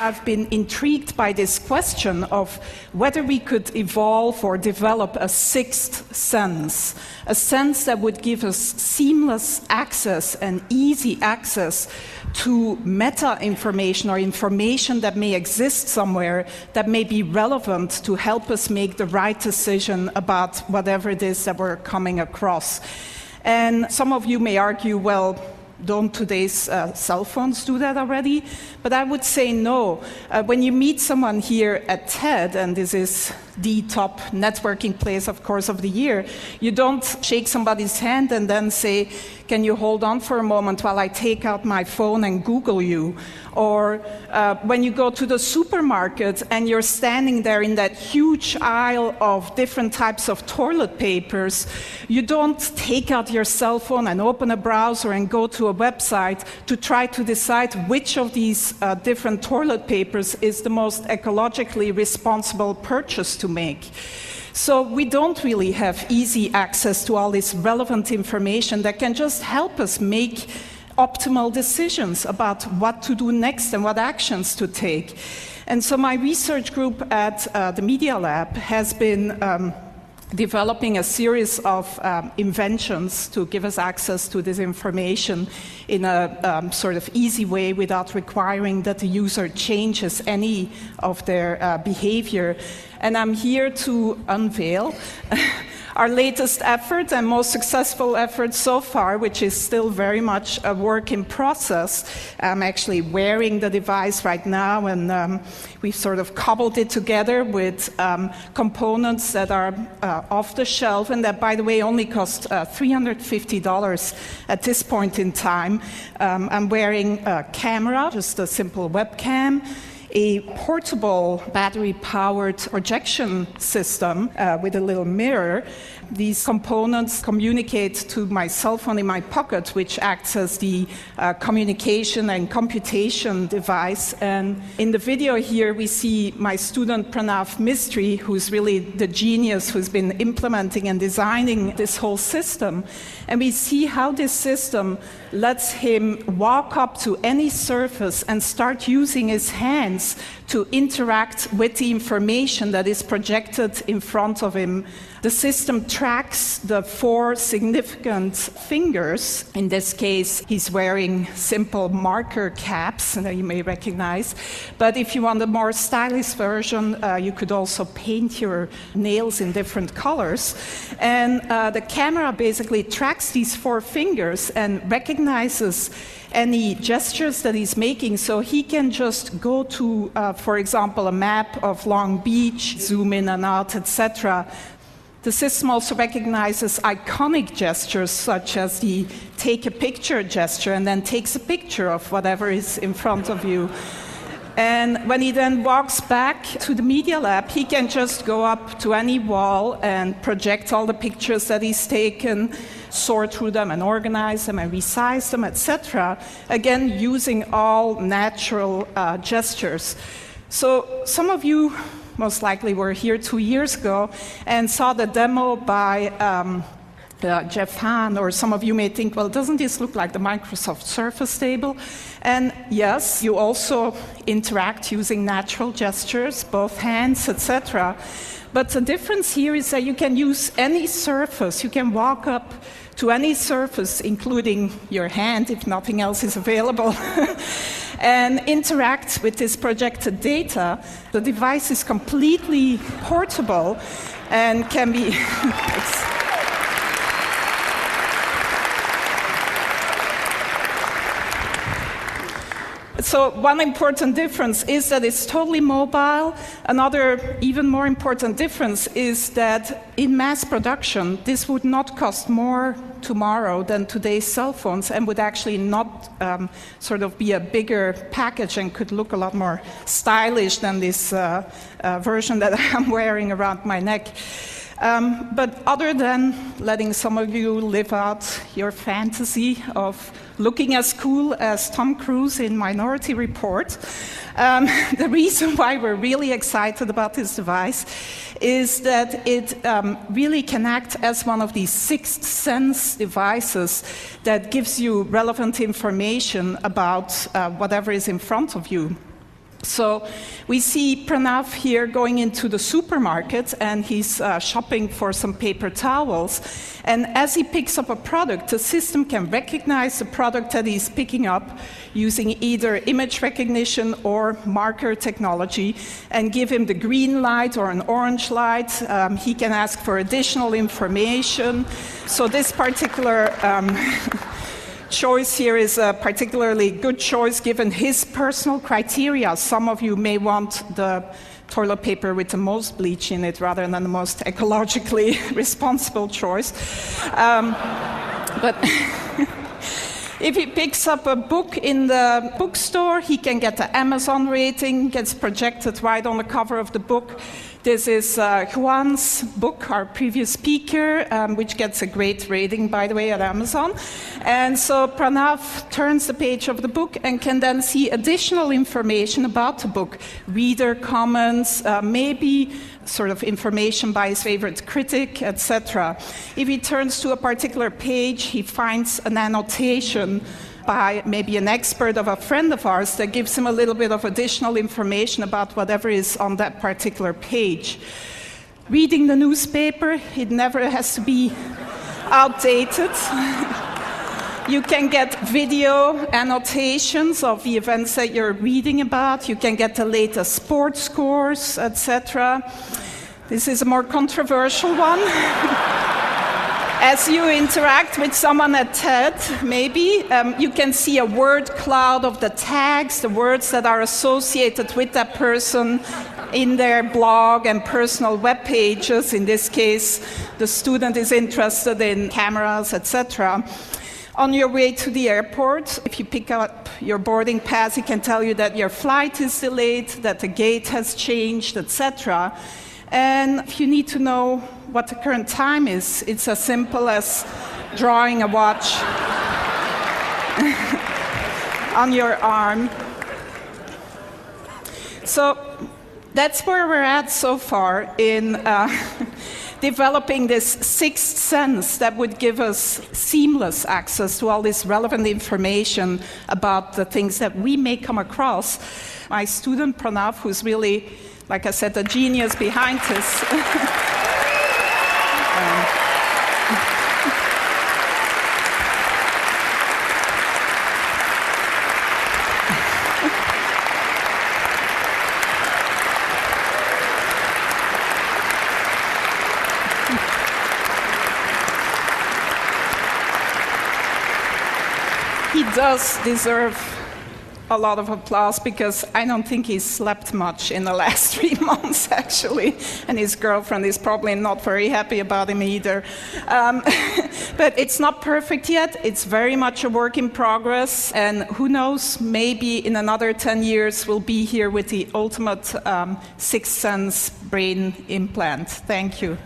I've been intrigued by this question of whether we could evolve or develop a sixth sense, a sense that would give us seamless access and easy access to meta information or information that may exist somewhere that may be relevant to help us make the right decision about whatever it is that we're coming across. And some of you may argue, well, don't today's cell phones do that already? But I would say no. When you meet someone here at TED, and this is the top networking place, of course, of the year, you don't shake somebody's hand and then say, can you hold on for a moment while I take out my phone and Google you? Or when you go to the supermarket and you're standing there in that huge aisle of different types of toilet papers, you don't take out your cell phone and open a browser and go to a website to try to decide which of these different toilet papers is the most ecologically responsible purchase to make. So we don't really have easy access to all this relevant information that can just help us make optimal decisions about what to do next and what actions to take. And so my research group at the Media Lab has been developing a series of inventions to give us access to this information in a sort of easy way without requiring that the user changes any of their behavior. And I'm here to unveil our latest effort and most successful effort so far, which is still very much a work in process. I'm actually wearing the device right now, and we've sort of cobbled it together with components that are off the shelf, and that, by the way, only cost $350 at this point in time. I'm wearing a camera, just a simple webcam, a portable battery-powered projection system with a little mirror. These components communicate to my cell phone in my pocket, which acts as the communication and computation device. And in the video here, we see my student Pranav Mistry, who's really the genius who's been implementing and designing this whole system. And we see how this system lets him walk up to any surface and start using his hands to interact with the information that is projected in front of him. The system tracks the 4 significant fingers. In this case, he's wearing simple marker caps that you may recognize. But if you want a more stylish version, you could also paint your nails in different colors. And the camera basically tracks these 4 fingers and recognizes any gestures that he's making, so he can just go to, for example, a map of Long Beach, zoom in and out, etc. The system also recognizes iconic gestures, such as the take a picture gesture, and then takes a picture of whatever is in front of you. And when he then walks back to the Media Lab, he can just go up to any wall and project all the pictures that he's taken, sort through them and organize them and resize them, etc. Again, using all natural gestures. So some of you most likely were here 2 years ago and saw the demo by Jeff Hahn, or some of you may think, well, doesn't this look like the Microsoft Surface table? And yes, you also interact using natural gestures, both hands, etc. But the difference here is that you can use any surface. You can walk up to any surface, including your hand, if nothing else is available, and interact with this projected data. The device is completely portable and can be... So one important difference is that it's totally mobile. Another even more important difference is that in mass production, this would not cost more tomorrow than today's cell phones, and would actually not sort of be a bigger package and could look a lot more stylish than this version that I'm wearing around my neck. But other than letting some of you live out your fantasy of looking as cool as Tom Cruise in Minority Report, the reason why we're really excited about this device is that it really can act as one of these sixth sense devices that gives you relevant information about whatever is in front of you. So we see Pranav here going into the supermarket, and he's shopping for some paper towels. And as he picks up a product, the system can recognize the product that he's picking up using either image recognition or marker technology and give him the green light or an orange light. He can ask for additional information. So this particular choice here is a particularly good choice given his personal criteria. Some of you may want the toilet paper with the most bleach in it rather than the most ecologically responsible choice. But if he picks up a book in the bookstore, he can get the Amazon rating, gets projected right on the cover of the book. This is Juan's book, our previous speaker, which gets a great rating, by the way, at Amazon. And so Pranav turns the page of the book and can then see additional information about the book, reader comments, maybe sort of information by his favorite critic, etc. If he turns to a particular page, he finds an annotation by maybe an expert of a friend of ours that gives him a little bit of additional information about whatever is on that particular page. Reading the newspaper, it never has to be outdated. You can get video annotations of the events that you're reading about. You can get the latest sports scores, etc. This is a more controversial one. As you interact with someone at TED, maybe, you can see a word cloud of the tags, the words that are associated with that person in their blog and personal web pages. In this case, the student is interested in cameras, etc. On your way to the airport, if you pick up your boarding pass, it can tell you that your flight is delayed, that the gate has changed, etc. And if you need to know what the current time is, it's as simple as drawing a watch on your arm. So that's where we're at so far in developing this sixth sense that would give us seamless access to all this relevant information about the things that we may come across. My student Pranav, who's really, like I said, the genius behind this. He does deserve a lot of applause because I don't think he's slept much in the last 3 months, actually. And his girlfriend is probably not very happy about him either. But it's not perfect yet. It's very much a work in progress. And who knows, maybe in another 10 years, we'll be here with the ultimate sixth sense brain implant. Thank you.